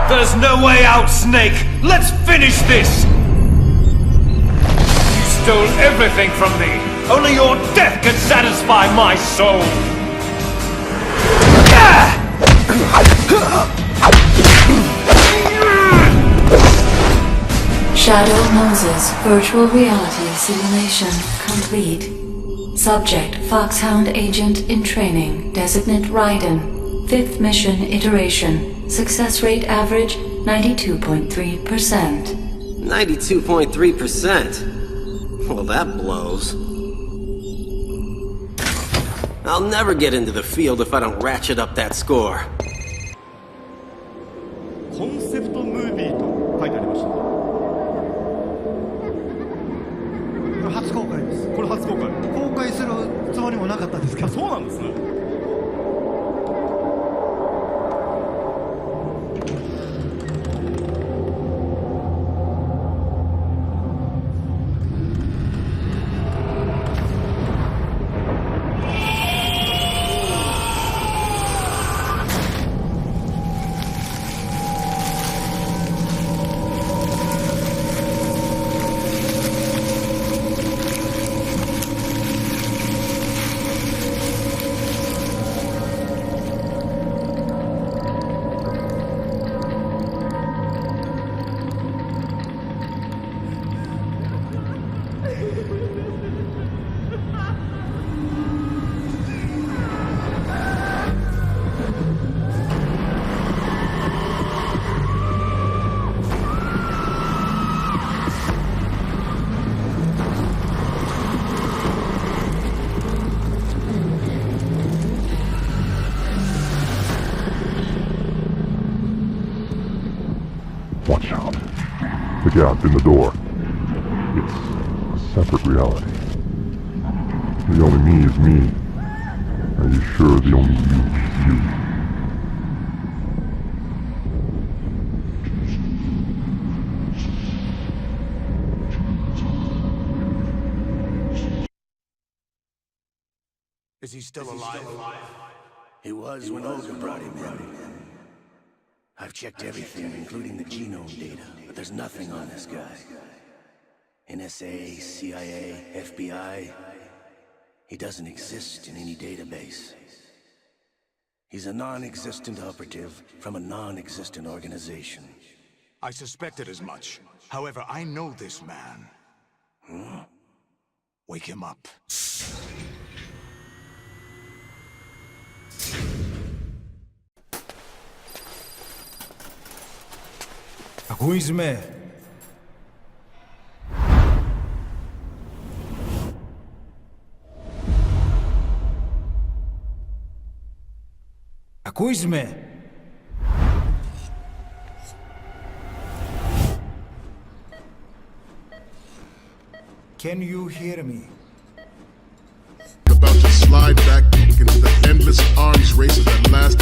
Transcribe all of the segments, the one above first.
There's no way out, Snake! Let's finish this! You stole everything from me! Only your death can satisfy my soul! Shadow Moses Virtual Reality Simulation complete. Subject Foxhound Agent in training. Designate Raiden. 5th mission iteration. Success rate average 92.3%. 92.3%? Well, that blows. I'll never get into the field if I don't ratchet up that score. コンセプトムービーと書いてありました。これ初公開です。これ初公開。公開するつもりもなかったですけど。あ、そうなんですね。Watch out. The gap in the door. It's a separate reality. The only me is me. Are you sure the only you is you? Is he still alive? He was when Olga brought him in. I've checked everything, including the genome data, but there's nothing on this guy. NSA, CIA, FBI. He doesn't exist in any database. He's a non-existent operative from a non-existent organization. I suspected as much. However, I know this man. Huh? Wake him up. Who is me? Who is me? Can you hear me? About to slide back into the endless arms races that last.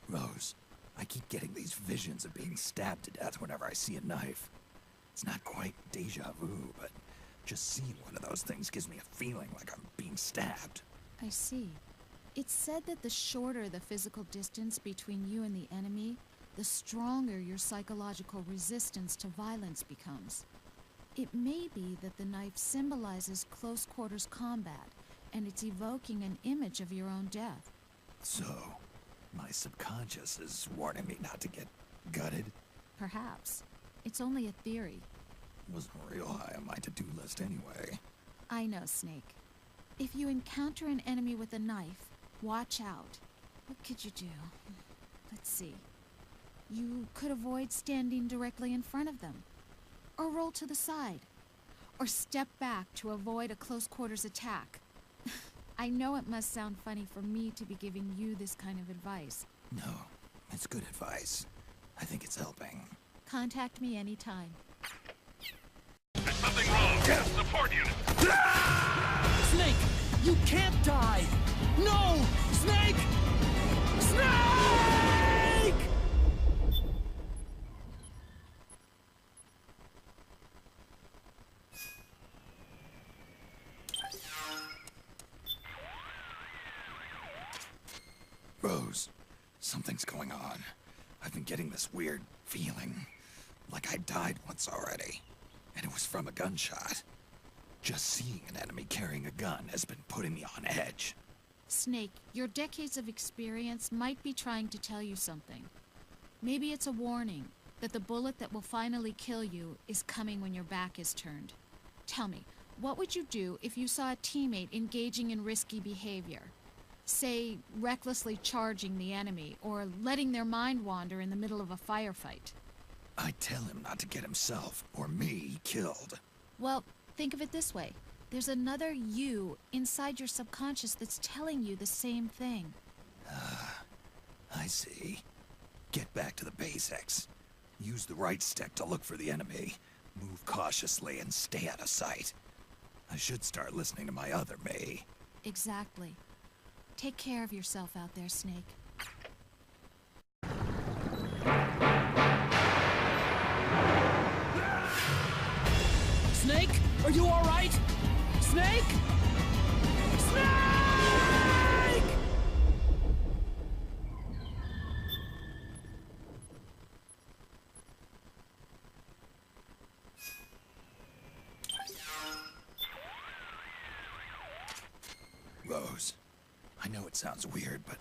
Rose, I keep getting these visions of being stabbed to death whenever I see a knife. It's not quite deja vu, but just seeing one of those things gives me a feeling like I'm being stabbed. I see. It's said that the shorter the physical distance between you and the enemy, the stronger your psychological resistance to violence becomes. It may be that the knife symbolizes close quarters combat, and it's evoking an image of your own death. So, my subconscious is warning me not to get gutted? Perhaps. It's only a theory. Wasn't real high on my to-do list anyway. I know, Snake. If you encounter an enemy with a knife, watch out. What could you do? Let's see. You could avoid standing directly in front of them, or roll to the side, or step back to avoid a close quarters attack. I know it must sound funny for me to be giving you this kind of advice. No, it's good advice. I think it's helping. Contact me anytime. There's something wrong. Support unit. Snake, you can't die! No! Snake! Snake! Rose, something's going on. I've been getting this weird feeling, like I died once already, and it was from a gunshot. Just seeing an enemy carrying a gun has been putting me on edge. Snake, your decades of experience might be trying to tell you something. Maybe it's a warning that the bullet that will finally kill you is coming when your back is turned. Tell me, what would you do if you saw a teammate engaging in risky behavior? Say, recklessly charging the enemy, or letting their mind wander in the middle of a firefight. I'd tell him not to get himself, or me, killed. Well, think of it this way. There's another you inside your subconscious that's telling you the same thing. I see. Get back to the basics. Use the right stick to look for the enemy. Move cautiously and stay out of sight. I should start listening to my other me. Exactly. Take care of yourself out there, Snake. Snake, are you all right? Snake? Snake! Rose, I know it sounds weird, but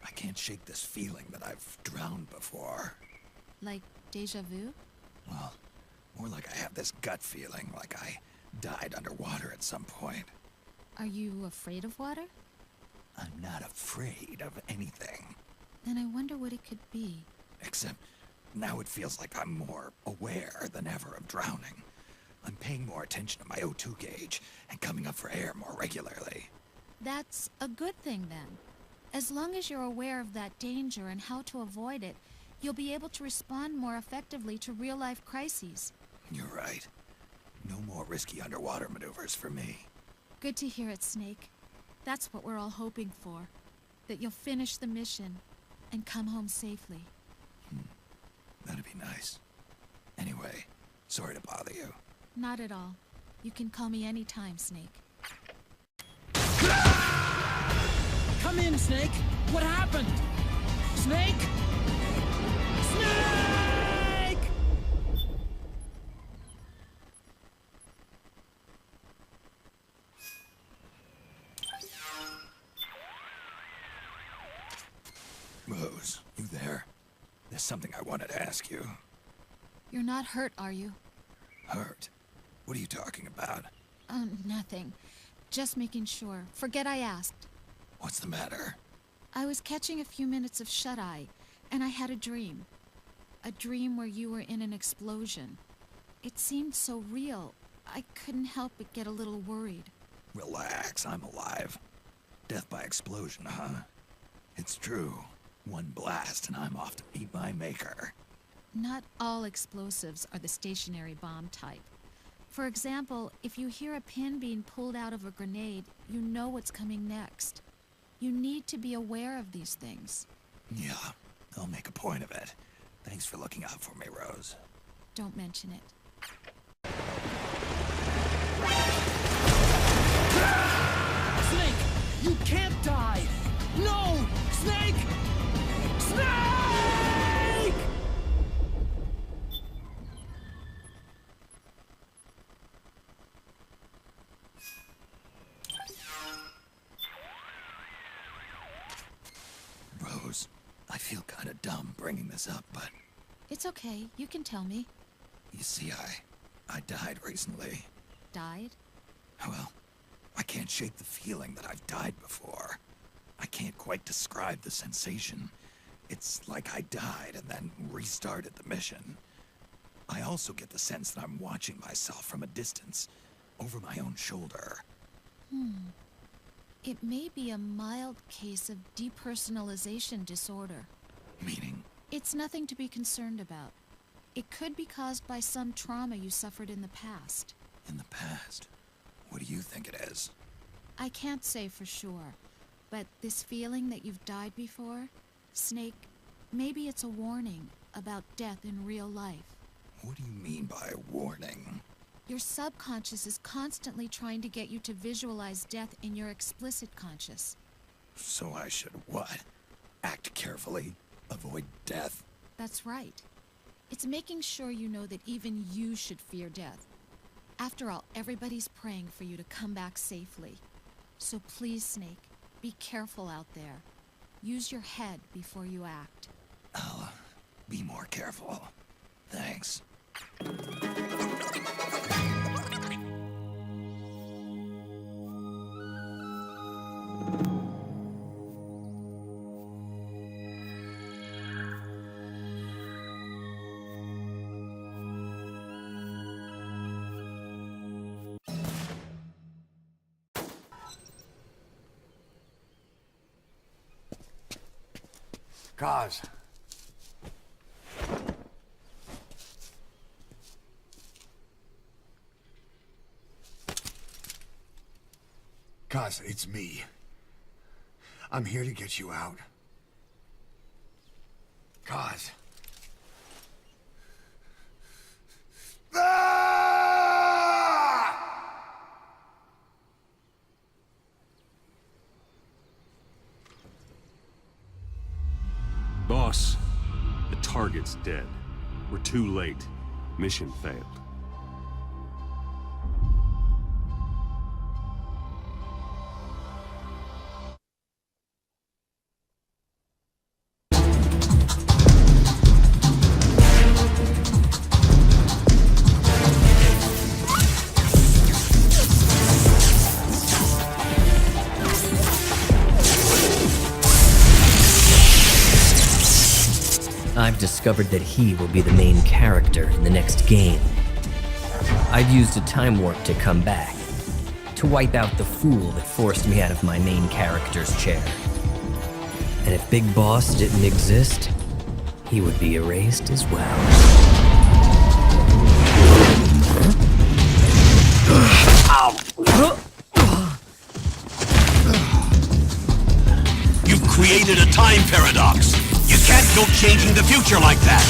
I can't shake this feeling that I've drowned before. Like deja vu? Well, more like I have this gut feeling, like I died underwater at some point. Are you afraid of water? I'm not afraid of anything. Then I wonder what it could be. Except, now it feels like I'm more aware than ever of drowning. I'm paying more attention to my O2 gauge and coming up for air more regularly. That's a good thing, then. As long as you're aware of that danger and how to avoid it, you'll be able to respond more effectively to real-life crises. You're right. No more risky underwater maneuvers for me. Good to hear it, Snake. That's what we're all hoping for. That you'll finish the mission and come home safely. That'd be nice. Anyway, sorry to bother you. Not at all. You can call me anytime, Snake. Come in, Snake! What happened? Snake? Snake! Rose, you there? There's something I wanted to ask you. You're not hurt, are you? Hurt? What are you talking about? Nothing. Just making sure. Forget I asked. What's the matter? I was catching a few minutes of shut-eye, and I had a dream. A dream where you were in an explosion. It seemed so real, I couldn't help but get a little worried. Relax, I'm alive. Death by explosion, huh? It's true. One blast and I'm off to meet my maker. Not all explosives are the stationary bomb type. For example, if you hear a pin being pulled out of a grenade, you know what's coming next. You need to be aware of these things. Yeah, I'll make a point of it. Thanks for looking out for me, Rose. Don't mention it. Snake! You can't die! No! Snake! Snake! Rose, I feel kind of dumb bringing this up, but... It's okay. You can tell me. You see, I died recently. Died? Well, I can't shake the feeling that I've died before. I can't quite describe the sensation. It's like I died and then restarted the mission. I also get the sense that I'm watching myself from a distance, over my own shoulder. It may be a mild case of depersonalization disorder. Meaning? It's nothing to be concerned about. It could be caused by some trauma you suffered in the past. In the past? What do you think it is? I can't say for sure, but this feeling that you've died before, Snake, maybe it's a warning about death in real life. What do you mean by warning? Your subconscious is constantly trying to get you to visualize death in your explicit conscious. So I should what? Act carefully? Avoid death? That's right. It's making sure you know that even you should fear death. After all, everybody's praying for you to come back safely. So please, Snake, be careful out there. Use your head before you act. I'll be more careful. Thanks. Kaz. Kaz, it's me. I'm here to get you out. Kaz. Boss, the target's dead. We're too late. Mission failed. I've discovered that he will be the main character in the next game. I've used a time warp to come back, to wipe out the fool that forced me out of my main character's chair. And if Big Boss didn't exist, he would be erased as well. You've created a time paradox. You can't go changing the future like that!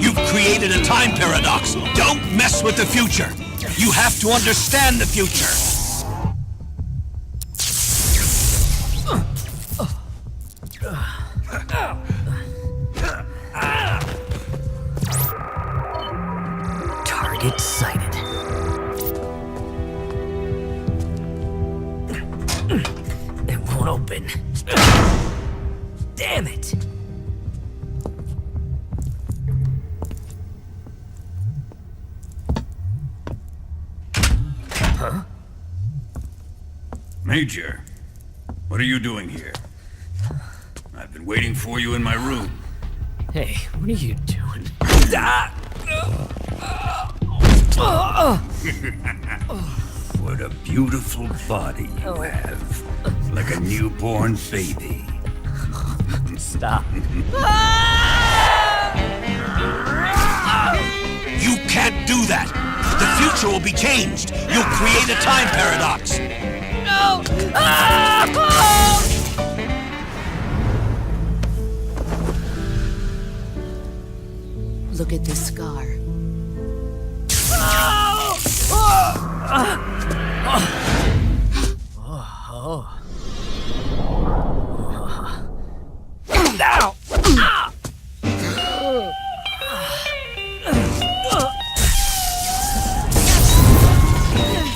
You've created a time paradox. Don't mess with the future. You have to understand the future. Target sighted. It won't open. Damn it! Huh? Major, what are you doing here? I've been waiting for you in my room. Hey, what are you doing? What a beautiful body you have. Like a newborn baby. Stop. You can't do that! The future will be changed! You'll create a time paradox! No! Look at this scar.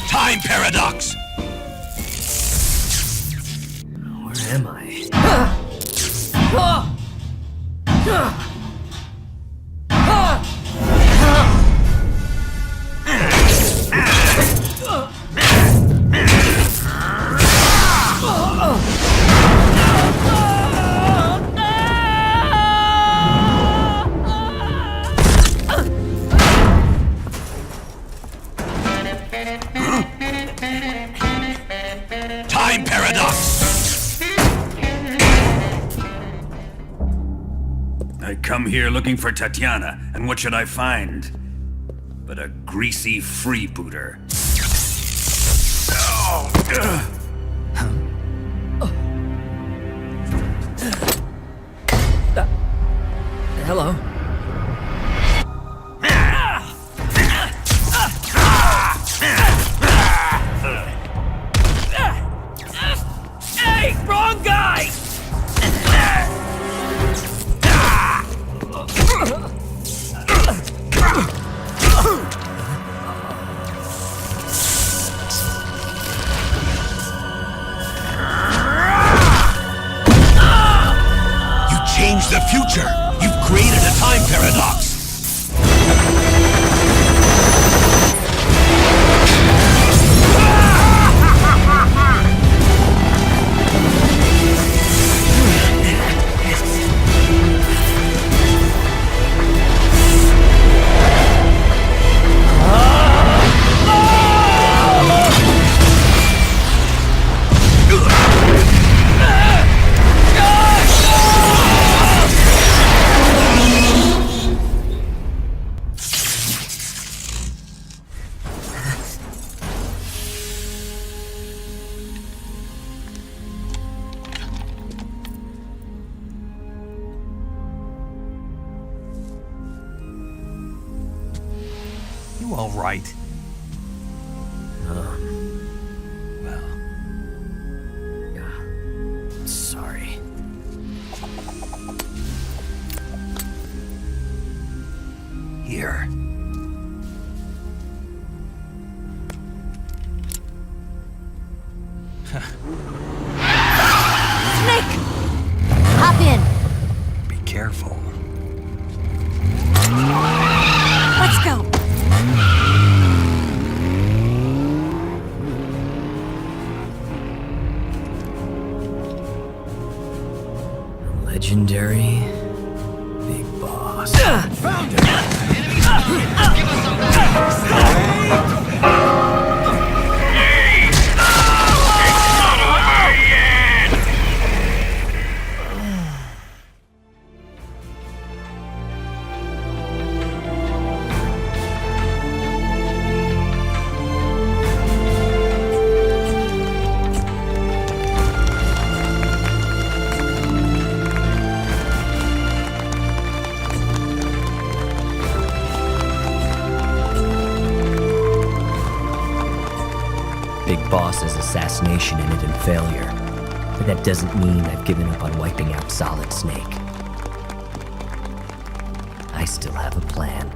Time paradox! Where am I? Time paradox! I come here looking for Tatiana, and what should I find? But a greasy freebooter. Hello? Hey, wrong guy! You changed the future! You've created a time paradox! You all right? Well... sorry. Here. Snake! Hop in. Be careful. Let's go. Legendary Big Boss. Found him! Give us some Big Boss's assassination ended in failure, but that doesn't mean I've given up on wiping out Solid Snake. I still have a plan.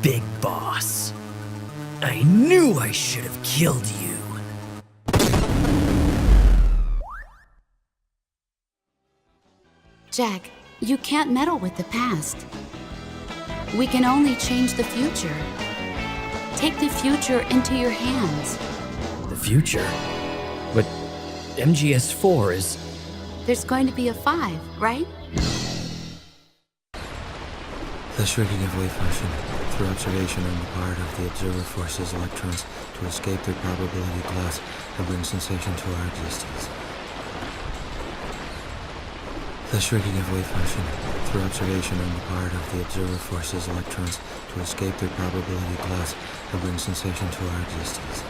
Big Boss. I knew I should have killed you. Jack, you can't meddle with the past. We can only change the future. Take the future into your hands. The future? But MGS4 is... There's going to be a 5, right? The shrinking of wave function through observation on the part of the observer forces electrons to escape their probability class and bring sensation to our existence. The shrinking of wave function through observation on the part of the observer forces electrons to escape their probability class and bring sensation to our existence.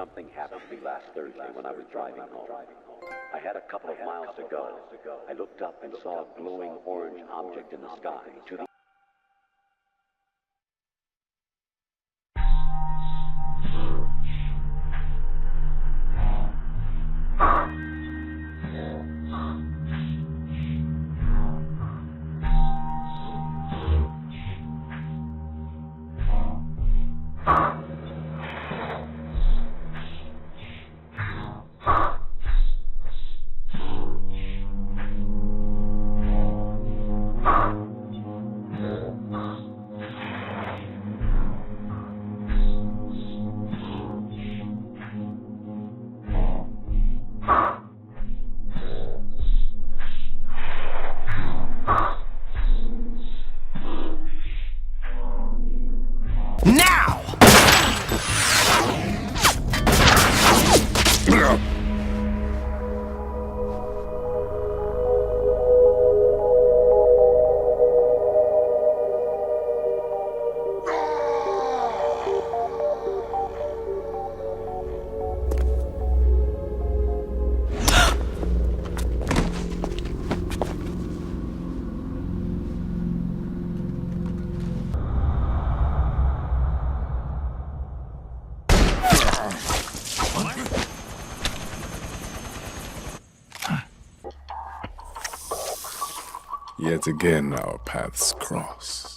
Something happened to me last Thursday when I was driving home. I had a couple of miles to go. I looked up and saw a glowing orange object in the sky. To the Yet again our paths cross.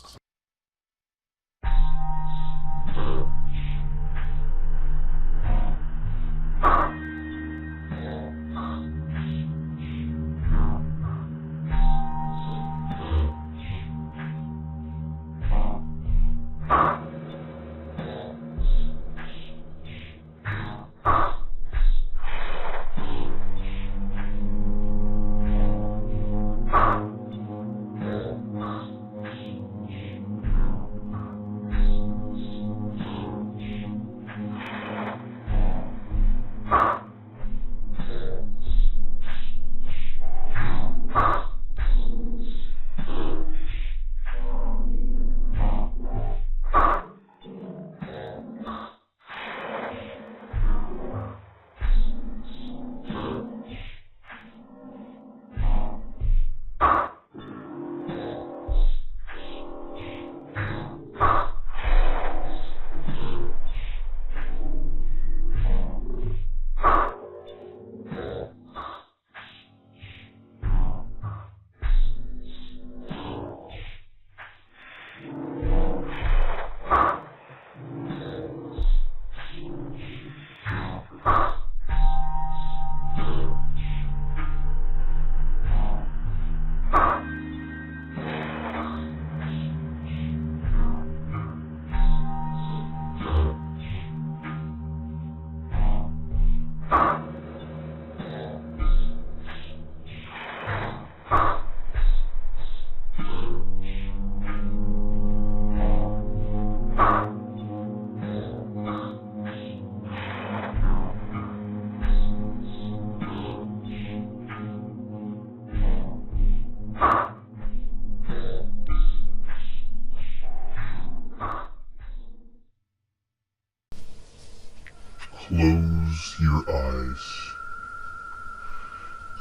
Close your eyes.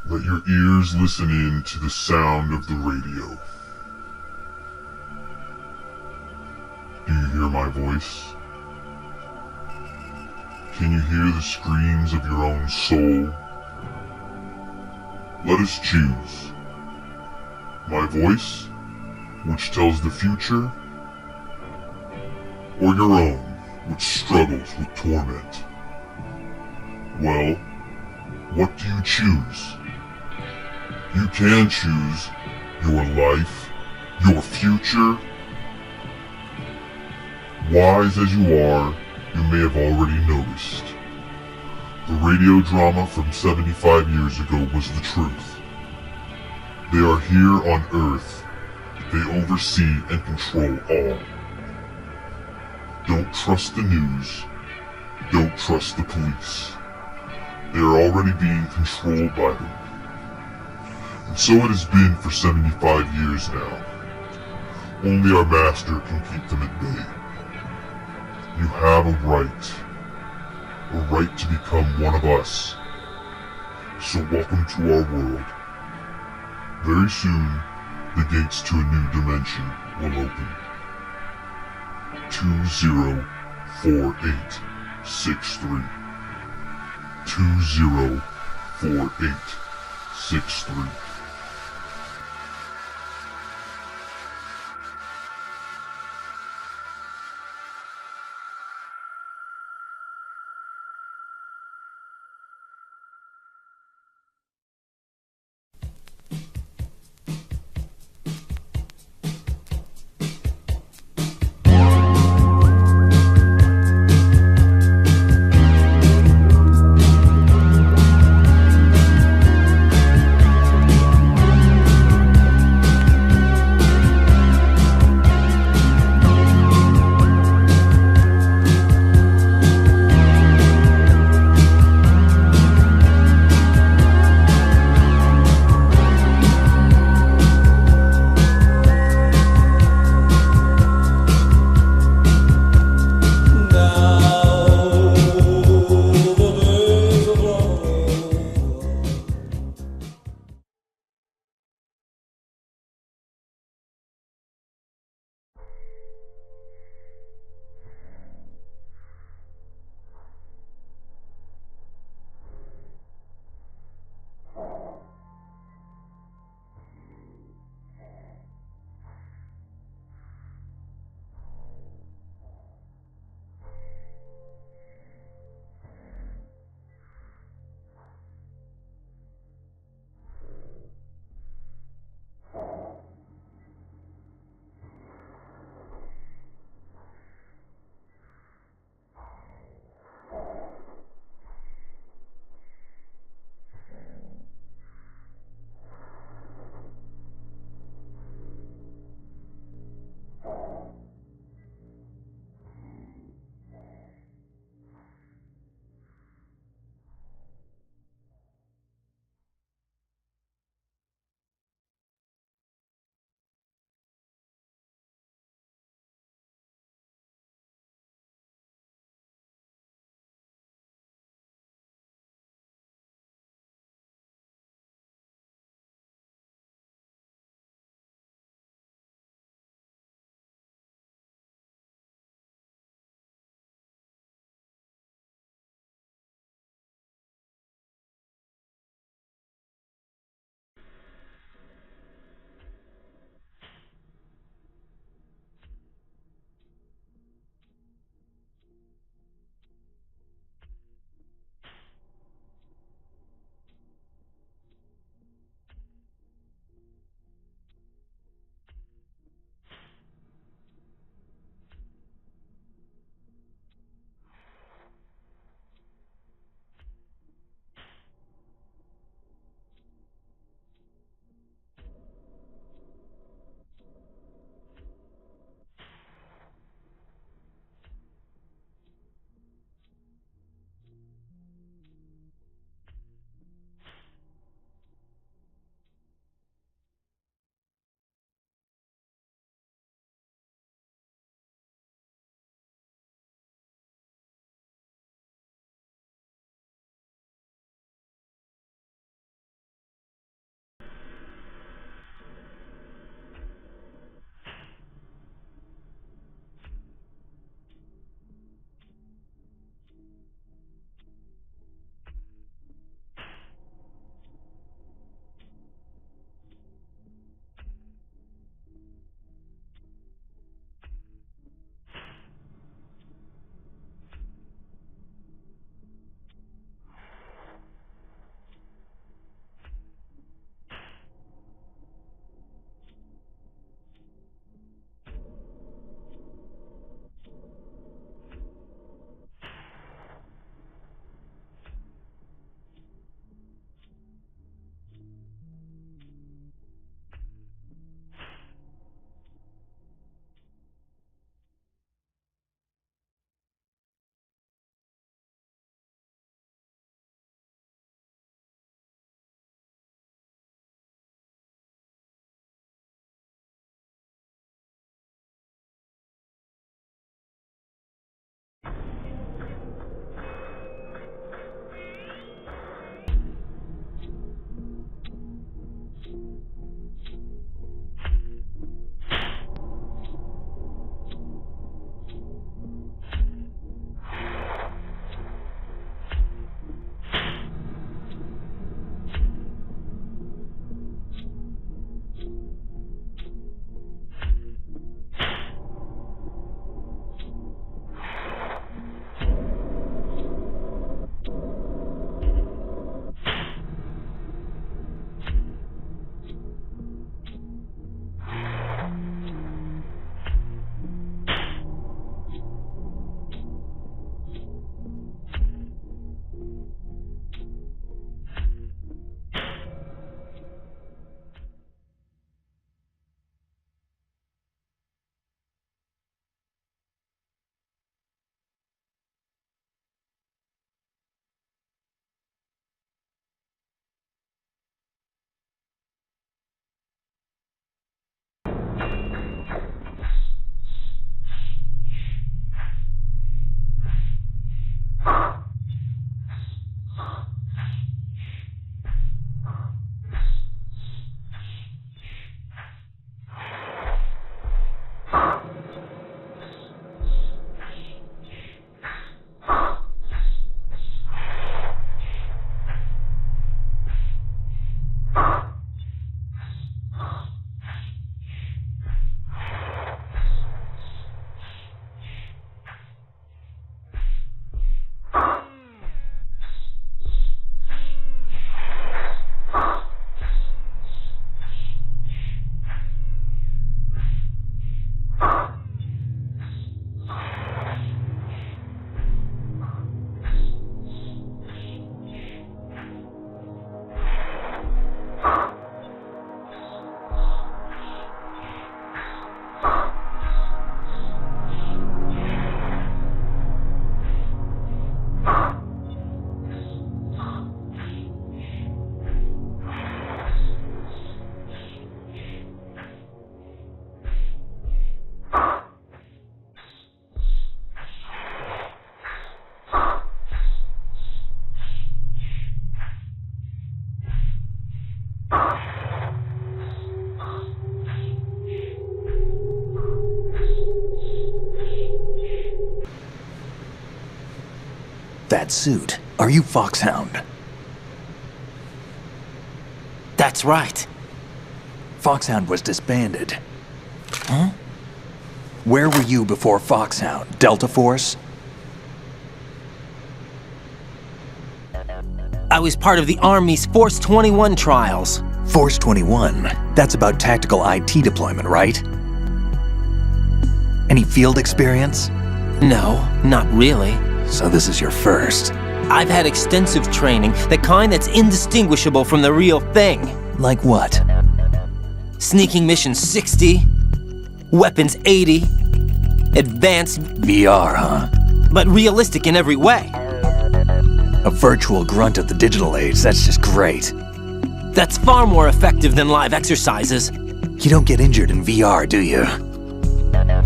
Let your ears listen in to the sound of the radio. Do you hear my voice? Can you hear the screams of your own soul? Let us choose. My voice, which tells the future, or your own, which struggles with torment. Well, what do you choose? You can choose your life, your future. Wise as you are, you may have already noticed. The radio drama from 75 years ago was the truth. They are here on Earth. They oversee and control all. Don't trust the news. Don't trust the police. They are already being controlled by them. And so it has been for 75 years now. Only our master can keep them at bay. You have a right. A a right to become one of us. So welcome to our world. Very soon, the gates to a new dimension will open. 204863. 204863. that suit. Are you Foxhound? That's right. Foxhound was disbanded. Huh? Where were you before Foxhound? Delta Force? I was part of the Army's Force 21 trials. Force 21? That's about tactical IT deployment, right? Any field experience? No, not really. So this is your first. I've had extensive training, the kind that's indistinguishable from the real thing. Like what? Sneaking mission 60, weapons 80, advanced... VR, huh? But realistic in every way. A virtual grunt of the digital age, that's just great. That's far more effective than live exercises. You don't get injured in VR, do you?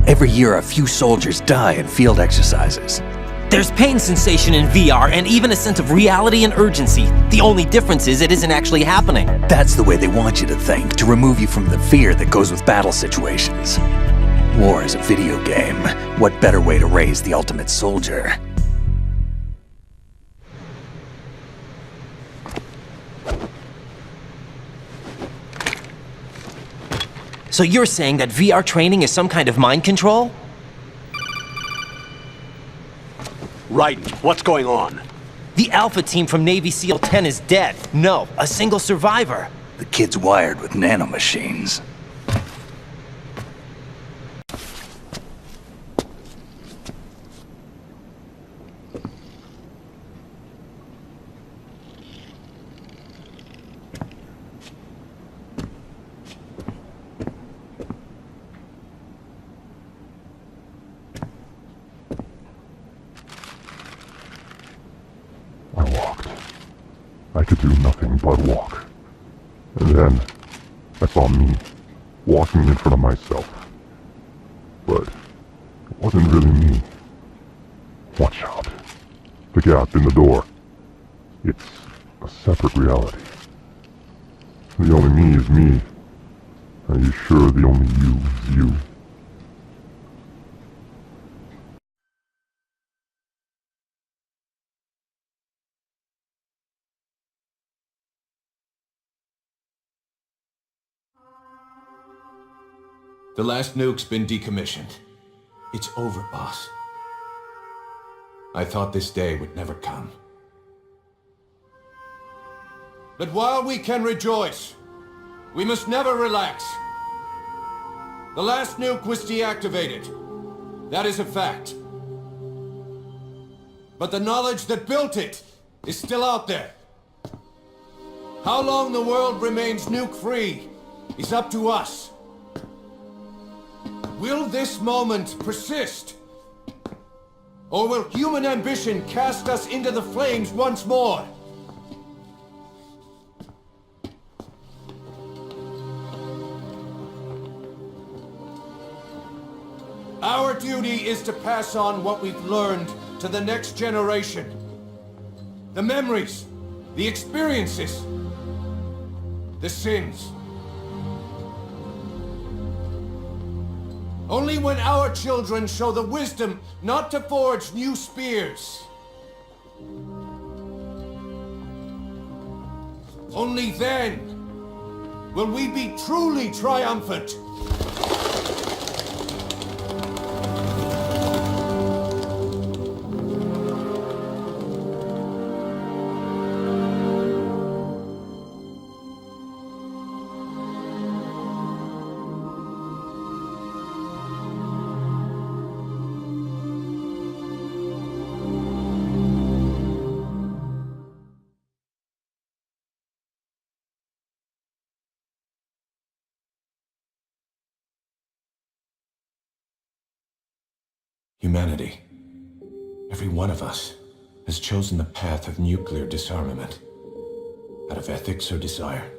Every year a few soldiers die in field exercises. There's pain sensation in VR and even a sense of reality and urgency. The only difference is it isn't actually happening. That's the way they want you to think, to remove you from the fear that goes with battle situations. War is a video game. What better way to raise the ultimate soldier? So you're saying that VR training is some kind of mind control? Raiden, what's going on? The Alpha team from Navy SEAL 10 is dead. No, a single survivor. The kid's wired with nanomachines. I could do nothing but walk. And then, I saw me, walking in front of myself. But, it wasn't really me. Watch out. The gap in the door. It's a separate reality. The only me is me. Are you sure the only you is you? The last nuke's been decommissioned. It's over, boss. I thought this day would never come. But while we can rejoice, we must never relax. The last nuke was deactivated. That is a fact. But the knowledge that built it is still out there. How long the world remains nuke-free is up to us. Will this moment persist? Or will human ambition cast us into the flames once more? Our duty is to pass on what we've learned to the next generation. The memories, the experiences, the sins. Only when our children show the wisdom not to forge new spears. Only then will we be truly triumphant. Humanity, every one of us, has chosen the path of nuclear disarmament. Out of ethics or desire,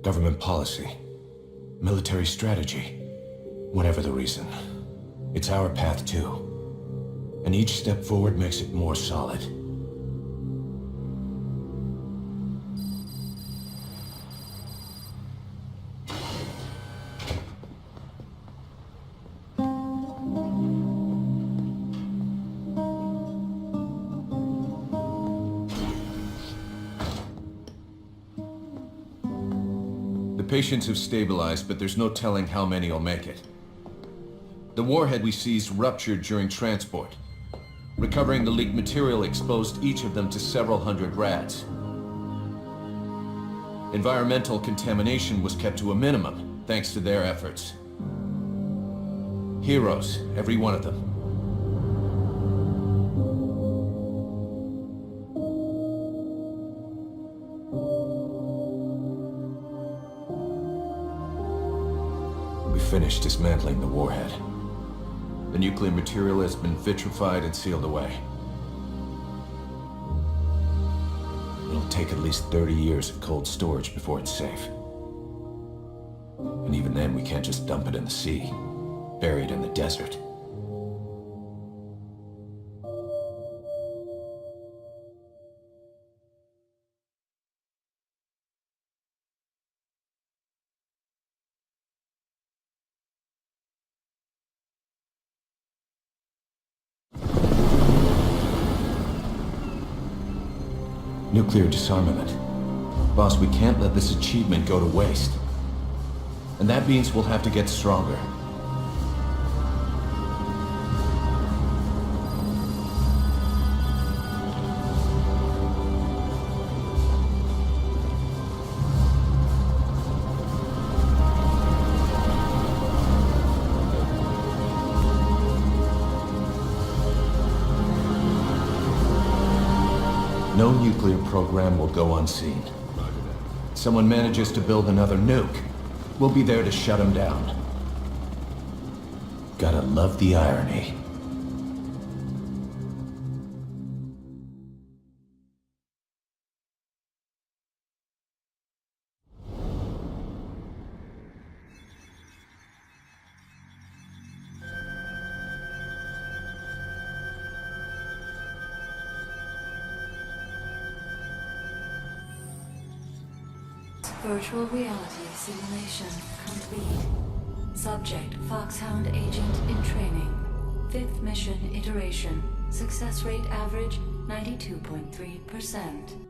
government policy, military strategy, whatever the reason. It's our path too. And each step forward makes it more solid. The patients have stabilized, but there's no telling how many will make it. The warhead we seized ruptured during transport. Recovering the leaked material exposed each of them to several hundred rads. Environmental contamination was kept to a minimum, thanks to their efforts. Heroes, every one of them. We finished dismantling the warhead. The nuclear material has been vitrified and sealed away. It'll take at least 30 years of cold storage before it's safe. And even then, we can't just dump it in the sea, buried in the desert. Nuclear disarmament. Boss, we can't let this achievement go to waste. And that means we'll have to get stronger. No nuclear program will go unseen. Someone manages to build another nuke, we'll be there to shut him down. Gotta love the irony. Virtual reality simulation complete. Subject Foxhound Agent in training. 5th mission iteration. Success rate average 92.3%.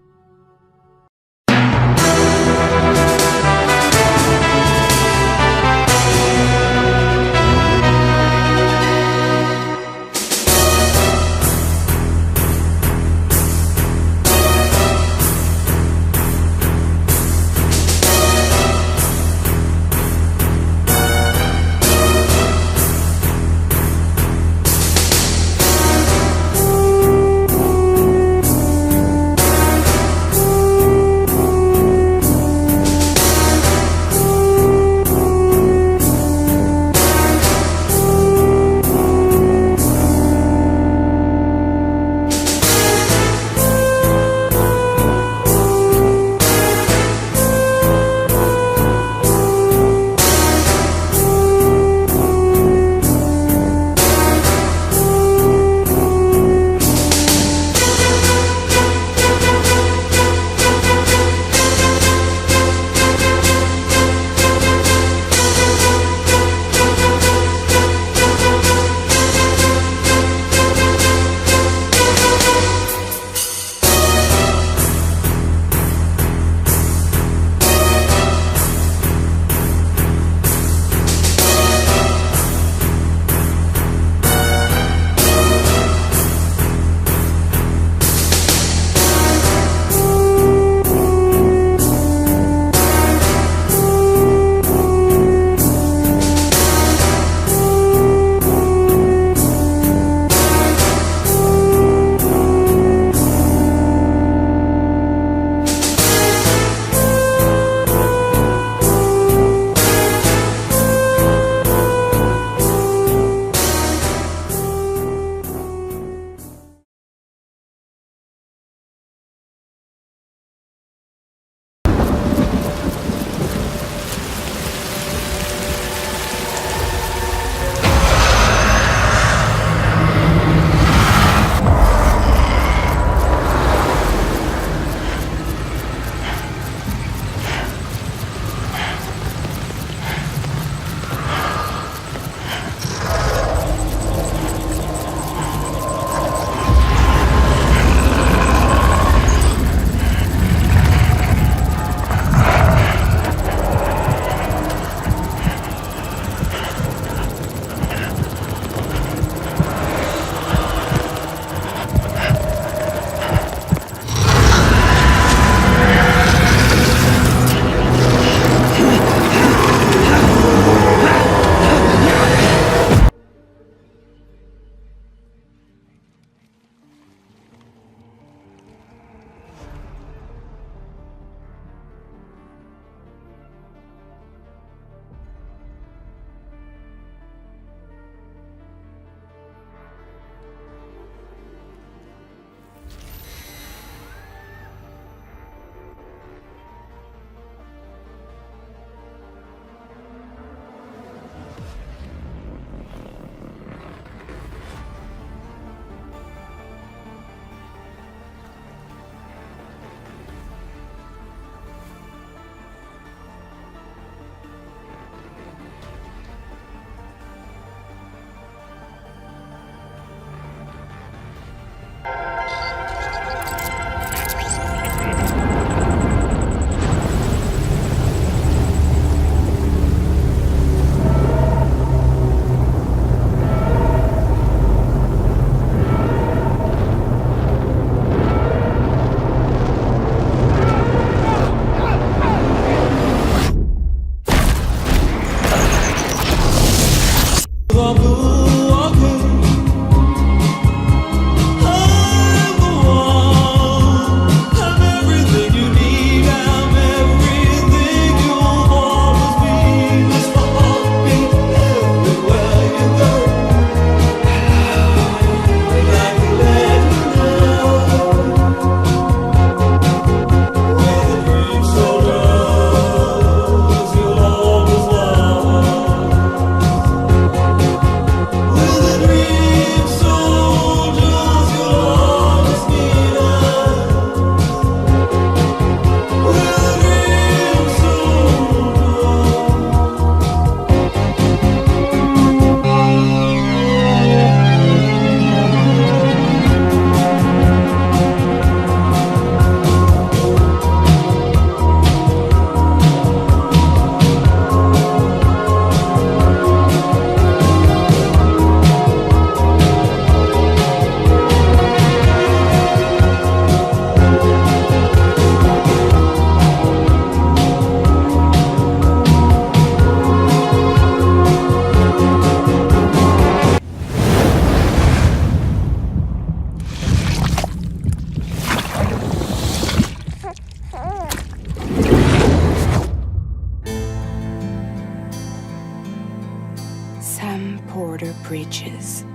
preaches.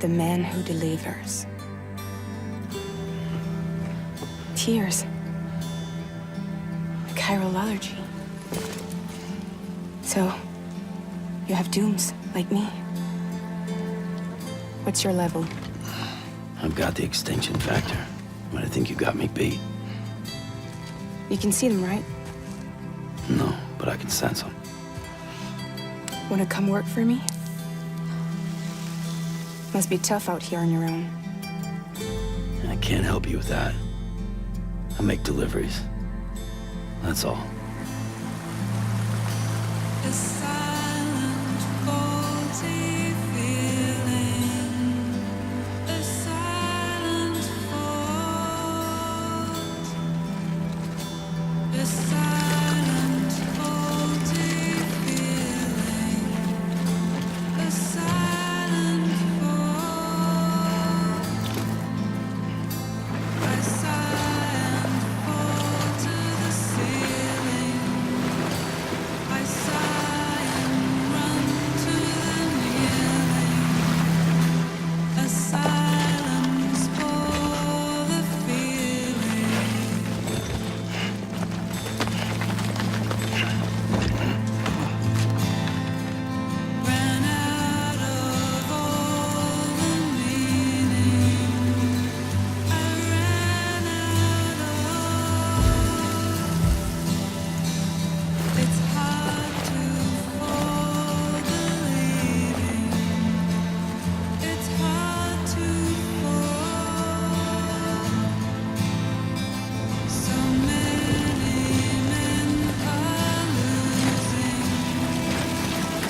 The man who delivers. Tears. A chiral allergy. So, you have dooms, like me. What's your level? I've got the extinction factor, but I think you got me beat. You can see them, right? No, but I can sense them. Wanna come work for me? Must be tough out here on your own. I can't help you with that. I make deliveries. That's all. A silent, faulty feeling. A silent fault. A silent, faulty feeling. A silent fault. I sigh and fall to the ceiling. I sigh and run to the kneeling. A silence for the feeling. Ran out of all the meaning. I ran out of. It's hard to fall believing. It's hard to fall. So many men are losing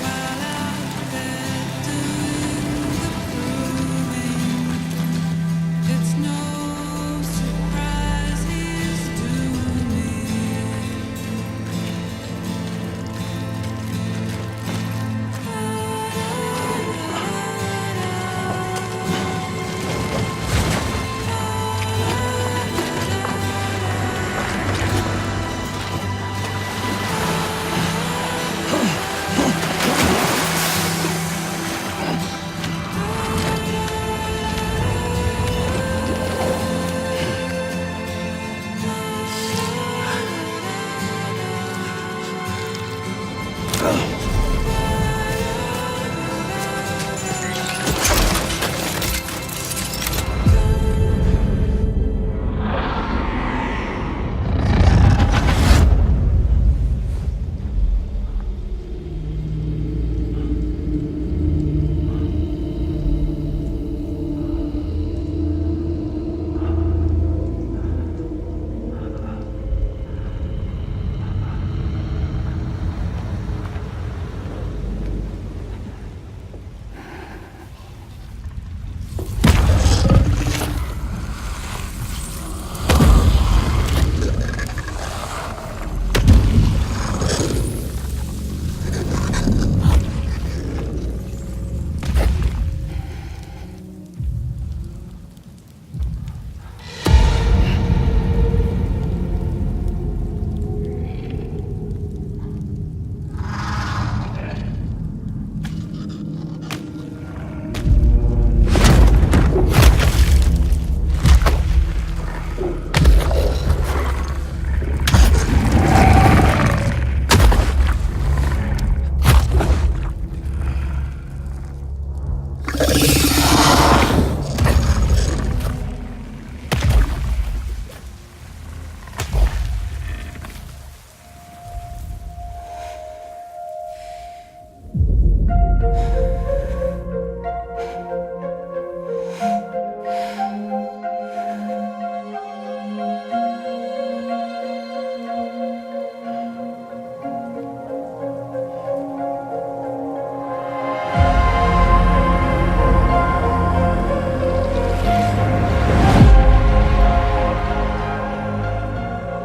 while out there doing the proving. It's no surprise he's doing it.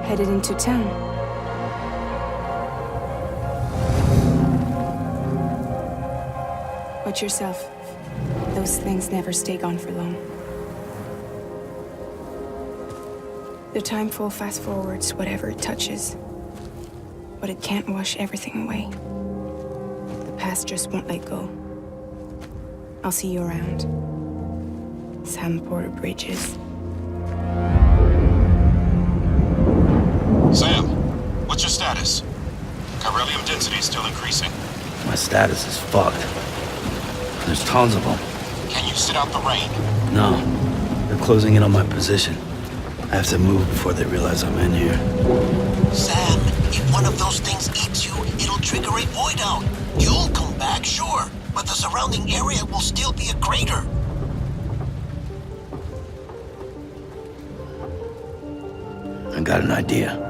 Headed into town. Watch yourself. Those things never stay gone for long. The time fall fast forwards whatever it touches, but it can't wash everything away. past just won't let go. I'll see you around. Sam Porter Bridges. Sam, what's your status? Chiralium density is still increasing. My status is fucked. There's tons of them. Can you sit out the rain? No, they're closing in on my position. I have to move before they realize I'm in here. Sam, if one of those things eats you, it'll trigger a void out. You'll come back, sure, but the surrounding area will still be a crater. I got an idea.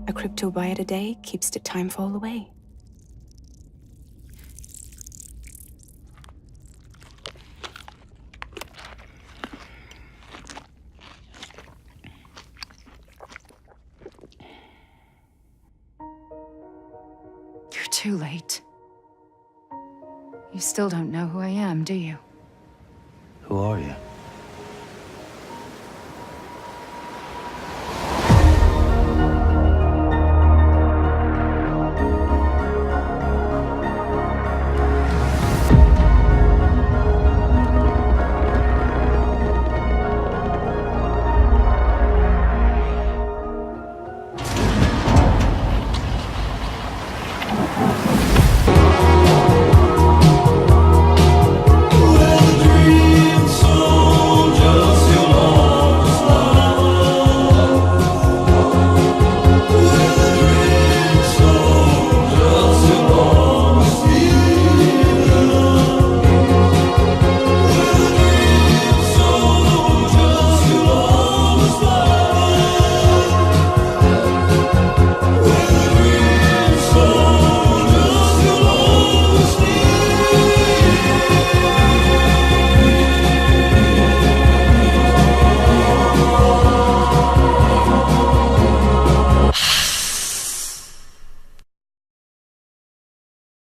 A crypto byte a day keeps the time fall away. You're too late. You still don't know who I am, do you? Who are you?